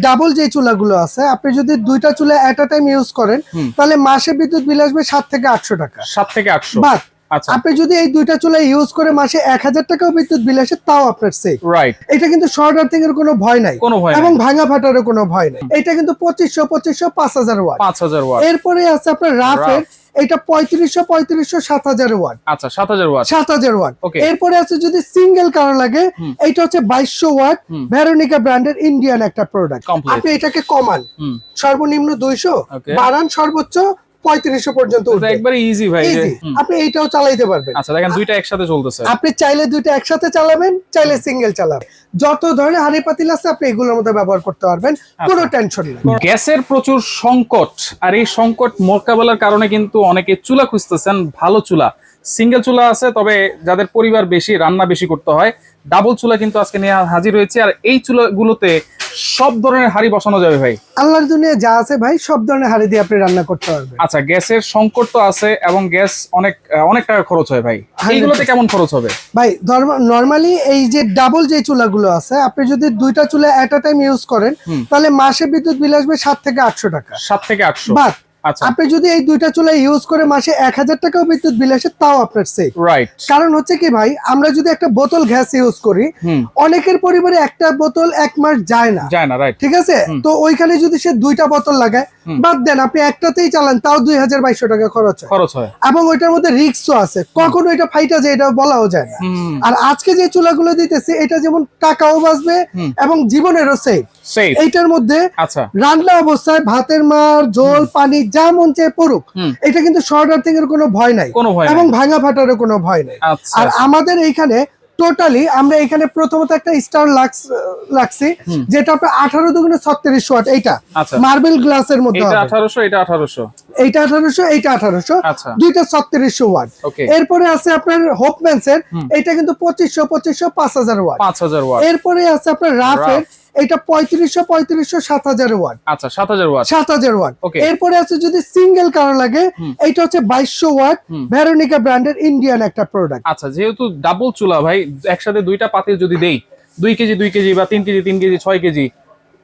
Double যে চুলাগুলো আছে, আপনি যদি দুইটা চুলা এট আ টাইম ইউজ করেন তাহলে মাসে বিদ্যুৎ বিল আসবে 7 থেকে 800 টাকা। 7 থেকে 800। বাট আচ্ছা, আপনি যদি এই দুইটা চুলা ইউজ করে মাসে 1000 টাকাও বিদ্যুৎ বিল আসে তাও আপনার সেফ। রাইট। এটা কিন্তু শর্ট আর্থিং এর কোনো ভয় নাই এবং ভাঙা ফাটারও কোনো ভয় নাই। এটা কিন্তু 2500 5000 ওয়াট। 5000 ওয়াট। এরপরে আছে আপনার রাফের, এটা 3500 7000 ওয়াট। আচ্ছা, 7000 ওয়াট। 7000 ওয়াট। ওকে। এরপরে আছে যদি সিঙ্গেল কারো লাগে, এটা হচ্ছে 2200 ওয়াট, ভেরোনিকা ব্র্যান্ডের ইন্ডিয়ান একটা প্রোডাক্ট। আপনি এটাকে কমান সর্বনিম্ন 200, বাড়ান সর্বোচ্চ 3500 পর্যন্ত উঠবে। একবারে ইজি ভাই। আপনি এইটাও চালাইতে পারবেন। আচ্ছা, দেখেন দুইটা একসাথে চলতেছে। আপনি চাইলে দুইটা একসাথে চালাবেন, চাইলে সিঙ্গেল চালাবেন। যত ধরনের হাঁড়ি পাতিল আছে আপনি এগুলোর মধ্যে ব্যবহার করতে পারবেন, কোনো টেনশন নেই। গ্যাসের প্রচুর সংকট, আর এই সংকট মোকাবেলার কারণে কিন্তু অনেকে চুলা খুঁজতেছেন, ভালো চুলা। সিঙ্গেল চুলা আছে, তবে যাদের পরিবার বেশি, রান্না বেশি করতে হয়, ডাবল চুলা কিন্তু আজকে নিয়ে হাজির হয়েছে। আর এই চুলাগুলোতে সব ধরনের হাঁড়ি বসানো যাবে ভাই। আল্লাহর দুনিয়া যা আছে ভাই, সব ধরনের হাঁড়ি দিয়ে আপনি রান্না করতে পারবেন। আচ্ছা, গ্যাসের সংকট তো আছে এবং গ্যাস অনেক টাকা খরচ হয় ভাই। এইগুলোতে কেমন খরচ হবে ভাই? নরমালি এই যে ডাবল যে চুলাগুলো আছে, আপনি যদি দুইটা চুলা এট আ টাইম ইউজ করেন তাহলে মাসে বিদ্যুৎ বিল আসবে 7 থেকে 800 টাকা। 7 থেকে 800। বাট আচ্ছা, আপনি যদি এই দুইটা চুলা ইউজ করে মাসে 1000 টাকাও বিদ্যুৎ বিল আসে তাও আপনার সেফ। রাইট। কারণ হচ্ছে কি ভাই, আমরা যদি একটা বোতল গ্যাস ইউজ করি, অনেকের পরিবারে একটা বোতল 1 মাস যায় না। রাইট। ঠিক আছে, তো ওইখানে যদি সে দুইটা বোতল লাগায়, বাদ দেন আপনি একটাতেই চালান, তাও 2200 টাকা খরচ হয়। এবং ওইটার মধ্যে রিস্কও আছে, কখনো এটা ফাইটা যায় এটা বলাও যায় না। আর আজকে যে চুলাগুলো দিতেছে, এটা যেমন টাকাও বাঁচবে এবং জীবনেরও সেফ। এইটার মধ্যে রান্না অবস্থায় ভাতের মার, ঝোল, পানি যা মন চায় পড়ুক, এটা কিন্তু শর্ট আর্থিং এর কোনো ভয় নাই এবং ভাঙা ফাটারও কোনো ভয় নাই। আর আমাদের এইখানে টোটালি আমরা এখানে প্রথমত একটা স্টার লাগছি, যেটা আপনার 18 দুগুণে 36 ওয়াট। এইটা মার্বেল গ্লাসের মধ্যে হবে। 1800, এটা 1800, এইটা 1800, এইটা 1800, দুইটা 3600 ওয়াট। এরপরে আছে আপনার হোপম্যানস এর, এটা কিন্তু 2500 5000 ওয়াট। 5000 ওয়াট। এরপরে আছে আপনার রাফের, এটা 3500 7000 ওয়াট। আচ্ছা, 7000 ওয়াট। 7000 ওয়াট। এরপরে আছে যদি সিঙ্গেল কারো লাগে, এটা হচ্ছে 2200 ওয়াট, ভেরোনিকা ব্র্যান্ডের ইন্ডিয়ান একটা প্রোডাক্ট। আচ্ছা, যেহেতু ডাবল চুলা ভাই, একসাথে দুইটা পাতিল যদি দেই, 2 কেজি 2 কেজি বা 3 কেজি 3 কেজি 6 কেজি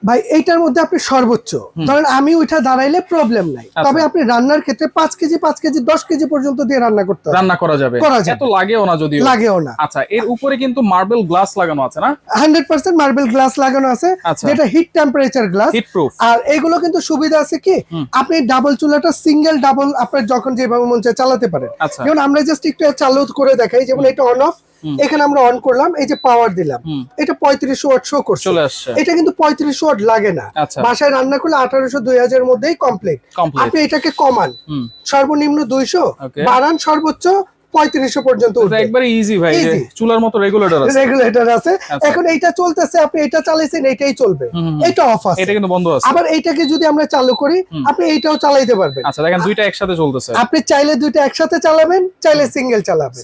ভাই, এইটার মধ্যে আপনি সর্বোচ্চ ধরেন আমি ওইটা দাঁড়াইলে প্রবলেম নাই, তবে আপনি রান্নার ক্ষেত্রে 5 কেজি 5 কেজি 10 কেজি পর্যন্ত দিয়ে রান্না করা যাবে। এত লাগেও না, যদিও লাগেও না। আচ্ছা, এর উপরে কিন্তু মার্বেল গ্লাস লাগানো আছে না? 100% মার্বেল গ্লাস লাগানো আছে, যেটা heat temperature glass, heat proof. আর এগুলো কিন্তু সুবিধা আছে কি, আপনি ডাবল চুলাটা সিঙ্গেল ডাবল আপনার যখন যেভাবে মন চায় চালাতে পারেন। যেমন আমরা জাস্ট একটু চালু করে দেখাই, যেমন এটা অন অফ, এখানে আমরা অন করলাম, এই যে পাওয়ার দিলাম, এটা 3500 ওয়াট শো করছে, চলে আসছে। এটা কিন্তু 3500 ওয়াট লাগে না, বাসায় রান্না করলে 1800 2000 এর মধ্যেই কমপ্লিট। আপনি এটাকে কমান সর্বনিম্ন 200, বাড়ান সর্বোচ্চ 3500 পর্যন্ত উঠবে। একবারে ইজি ভাই, চুলার মতো রেগুলেটর আছে। এখন এইটা চলতেছে, আপনি এটা চালাইছেন, এটাই চলবে, এটা অফ আছে, এটা কিন্তু বন্ধ আছে। আবার এইটাকে যদি আমরা চালু করি, আপনি এইটাও চালাইতে পারবেন। আচ্ছা, দেখেন দুইটা একসাথে চলতেছে। আপনি চাইলে দুইটা একসাথে চালাবেন, চাইলে সিঙ্গেল চালাবেন,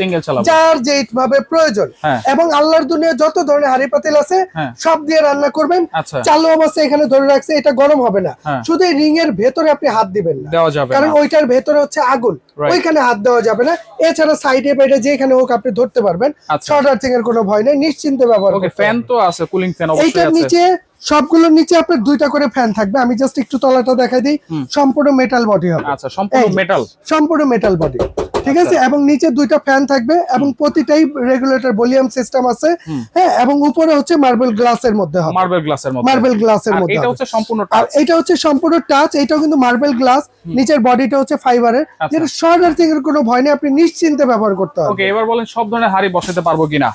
যার যেভাবে প্রয়োজন। এবং আল্লাহর দুনিয়া যত ধরনের হাঁড়ি পাতিল আছে সব দিয়ে রান্না করবেন। চালু অবস্থায় এখানে ধরে রাখছে, এটা গরম হবে না, শুধু এই রিং এর ভেতরে আপনি হাত দিবেন না, কারণ ওইটার ভেতরে হচ্ছে আগুন, ওইখানে হাত দেওয়া যাবে না। এছাড়া সাইডে বাইরে যেখানে হোক আপনি ধরতে পারবেন, শর্ট আর্থিং এর কোনো ভয় নেই, নিশ্চিন্তে ব্যবহার করতে পারবেন। ফ্যান তো আছে, কুলিং ফ্যান অবশ্যই আছে। এইটার নিচে সবগুলোর নিচে আপনার দুইটা করে ফ্যান থাকবে। আমি জাস্ট একটু তলাটা দেখাই দিই, সম্পূর্ণ মেটাল বডি হবে। আচ্ছা, সম্পূর্ণ মেটাল বডি, ঠিক আছে। এবং নিচে দুইটা ফ্যান থাকবে এবং প্রতিটাই রেগুলেটর ভলিউম সিস্টেম আছে। হ্যাঁ, এবং উপরে হচ্ছে মার্বেল গ্লাসের মধ্যে হবে, মার্বেল গ্লাসের মধ্যে। এটা হচ্ছে সম্পূর্ণ টাচ, এটা হচ্ছে সম্পূর্ণ টাচ। এটাও কিন্তু মার্বেল গ্লাস, নিচের বডিটা হচ্ছে ফাইবারের, যেটা শর্ট আর্থিং এর কোনো ভয় নেই, আপনি নিশ্চিন্তে ব্যবহার করতে পারবেন। ওকে, এবার বলেন সব ধরনের হাঁড়ি বসাতে পারবো কিনা?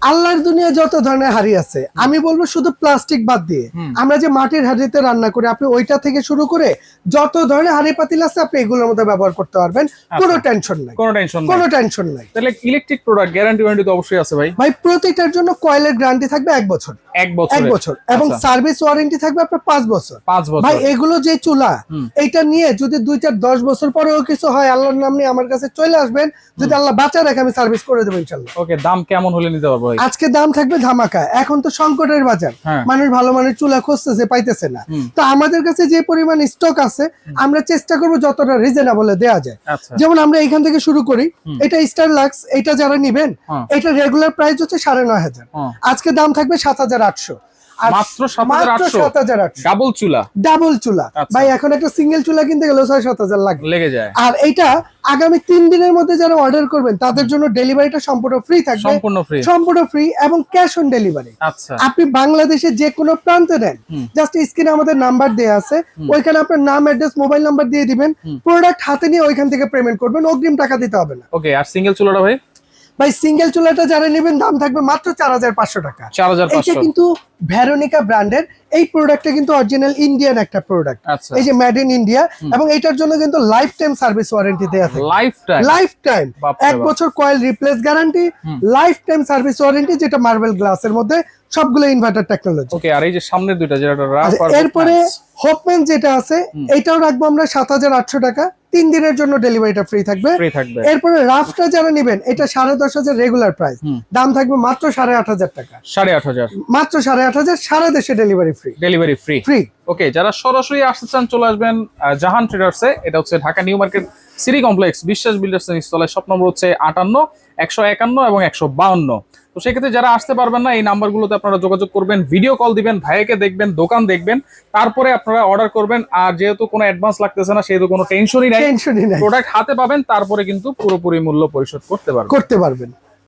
আল্লাহর দুনিয়া যত ধরনের হাঁড়ি আছে, আমি বলবো শুধু প্লাস্টিক বাদ দিয়ে আমরা যে মাটির হাঁড়িতে রান্না করি, আপনি ওইটা থেকে শুরু করে যত ধরনের হাঁড়ি পাতিল আছে আপনি এগুলোর মধ্যে ব্যবহার করতে পারবেন, কোনো টেনশন নাই, কোনো টেনশন নাই। তাহলে ইলেকট্রিক প্রোডাক্ট গ্যারান্টি ওয়ারেন্টি তো অবশ্যই আছে ভাই। প্রতিটার জন্য কয়েলের গ্যারান্টি থাকবে 1 বছর, 1 বছর, এবং সার্ভিস ওয়ারেন্টি থাকবে আপনার 5 বছর। ভাই, এগুলো যে চুলা, এইটা নিয়ে যদি 2-4-10 বছর পরেও কিছু হয়, আল্লাহর নাম নিয়ে আমার কাছে চলে আসবেন, যদি আল্লাহ বাঁচা রাখে আমি সার্ভিস করে দেবো ইনশাআল্লাহ। ওকে, দাম কেমন হলে নিতে পারবো? আজকে দাম থাকবে ধামাকা, এখন তো সংকটের বাজার, মানুষ ভালো মানের চুলা খুঁজতেছে, পাইতেছে না। তো আমাদের কাছে যে পরিমাণ স্টক আছে, আমরা চেষ্টা করবো যতটা রিজনেবল দেওয়া যায়। যেমন আমরা এখান থেকে শুরু করি, এটা স্টার লাক্স, এটা যারা নিবেন, এটা রেগুলার প্রাইস হচ্ছে 9500, আজকে দাম থাকবে 7800। মাত্র 7,800 ডাবল চুলা। ডাবল চুলা আচ্ছা। ভাই, এখন একটা সিঙ্গেল চুলা কিনতে গেলে 6-7 হাজার লেগে যায়। আর এইটা আগামী 3 দিনের মধ্যে যারা অর্ডার করবেন তাদের জন্য ডেলিভারিটা সম্পূর্ণ ফ্রি থাকবে, সম্পূর্ণ ফ্রি এবং ক্যাশ অন ডেলিভারি। আচ্ছা, আপনি বাংলাদেশের যে কোনো প্রান্তে নেন, জাস্ট স্ক্রিনে আমাদের নাম্বার দেয়া আছে, ওইখানে আপনার নাম, অ্যাড্রেস, মোবাইল নাম্বার দিয়ে দিবেন, প্রোডাক্ট হাতে নিয়ে ওইখান থেকে পেমেন্ট করবেন, অগ্রিম টাকা দিতে হবে না। ওকে, আর সিঙ্গেল চুলাটা ভাই? ভাই সিঙ্গেল চুলাটা যারা নেবেন দাম থাকবে মাত্র 4,500 টাকা। 4,500। এটা কিন্তু ভেরোনিকা ব্র্যান্ডের, এই প্রোডাক্টটা কিন্তু অরিজিনাল ইন্ডিয়ান একটা প্রোডাক্ট, এই যে মেড ইন ইন্ডিয়া, এবং এটার জন্য কিন্তু লাইফ টাইম সার্ভিস ওয়ারেন্টি দেয়া থাকে। লাইফ টাইম 1 বছর coil replace guarantee, life time service warranty, যেটা মার্বেল গ্লাসের মধ্যে, সবগুলো ইনভার্টার টেকনোলজি। ওকে, আর এই যে সামনের দুইটা যেটা এরপরে হোপম্যান যেটা আছে, এটাও রাখবো আমরা 7,800 টাকা, 3 দিনের জন্য ডেলিভারিটা ফ্রি থাকবে। এরপরে রাফটা যারা নেবেন, এটা 10,500 রেগুলার প্রাইস, দাম থাকবে মাত্র 8,500 টাকা। 8,500 মাত্র 8,500, সারা দেশে ডেলিভারি ফ্রি। ওকে, যারা সরাসরি আসতে চান চলে আসবেন জাহান ট্রেডার্সে। এটা হচ্ছে Dhaka new market city complex, বিশ্বাস বিল্ডার্স এর নিচতলায়, শপ নম্বর হচ্ছে 58, 151 এবং 152। তো সেক্ষেত্রে যারা আসতে পারবেন না, এই নাম্বারগুলোতে আপনারা যোগাযোগ করবেন, ভিডিও কল দিবেন, ভাইকে দেখবেন, দোকান দেখবেন, তারপরে আপনারা অর্ডার করবেন। আর যেহেতু কোনো অ্যাডভান্স লাগতেছে না, সেহেতু কোনো টেনশনই নাই, প্রোডাক্ট হাতে পাবেন, তারপরে কিন্তু পুরোপুরি মূল্য পরিশোধ করতে পারবেন।